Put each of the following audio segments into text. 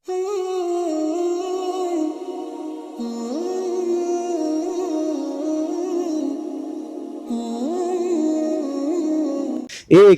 ایک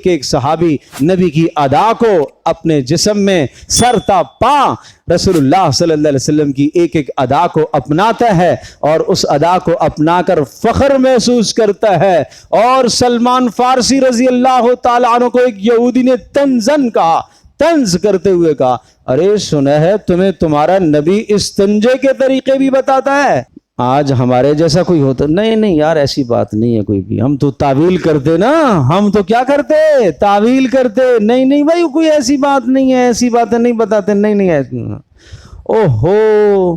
ایک صحابی نبی کی ادا کو اپنے جسم میں سر تا پا رسول اللہ صلی اللہ علیہ وسلم کی ایک ایک ادا کو اپناتا ہے اور اس ادا کو اپنا کر فخر محسوس کرتا ہے۔ اور سلمان فارسی رضی اللہ تعالیٰ عنہ کو ایک یہودی نے طنزاً کہا، طنز کرتے ہوئے کہا، ارے سنا ہے تمہیں تمہارا نبی استنجے کے طریقے بھی بتاتا ہے؟ آج ہمارے جیسا کوئی ہوتا، نہیں یار ایسی بات نہیں ہے کوئی بھی، ہم تو تعویل کرتے نا، ہم تو کیا کرتے؟ تعویل کرتے۔ نہیں بھائی کوئی ایسی بات نہیں ہے، ایسی باتیں نہیں بتاتے، نہیں ایسی۔ اوہو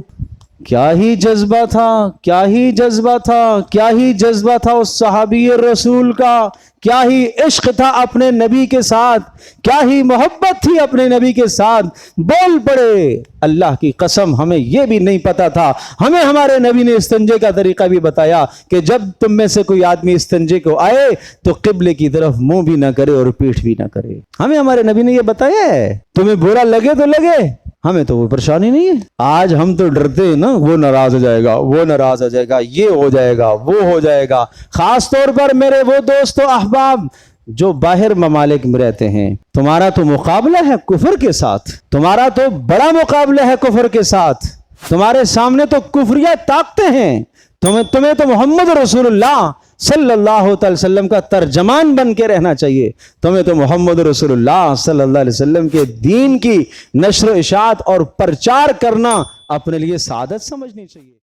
کیا ہی جذبہ تھا، کیا ہی جذبہ تھا، کیا ہی جذبہ تھا اس صحابی رسول کا، کیا ہی عشق تھا اپنے نبی کے ساتھ، کیا ہی محبت تھی اپنے نبی کے ساتھ، بول پڑے۔ اللہ کی قسم ہمیں یہ بھی نہیں پتا تھا، ہمیں ہمارے نبی نے استنجے کا طریقہ بھی بتایا کہ جب تم میں سے کوئی آدمی استنجے کو آئے تو قبلے کی طرف منہ بھی نہ کرے اور پیٹھ بھی نہ کرے۔ ہمیں ہمارے نبی نے یہ بتایا ہے۔ تمہیں برا لگے تو لگے، ہمیں تو وہ پریشانی نہیں ہے۔ آج ہم تو ڈرتے ہیں نا، وہ ناراض ہو جائے گا، وہ ناراض ہو جائے گا، یہ ہو جائے گا، وہ ہو جائے گا۔ خاص طور پر میرے وہ دوست و احباب جو باہر ممالک میں رہتے ہیں، تمہارا تو مقابلہ ہے کفر کے ساتھ، تمہارا تو بڑا مقابلہ ہے کفر کے ساتھ، تمہارے سامنے تو کفریہ طاقتیں ہیں، تمہیں تو محمد رسول اللہ صلی اللہ تعالی وسلم کا ترجمان بن کے رہنا چاہیے، تمہیں تو محمد رسول اللہ صلی اللہ علیہ وسلم کے دین کی نشر و اشاعت اور پرچار کرنا اپنے لیے سعادت سمجھنی چاہیے۔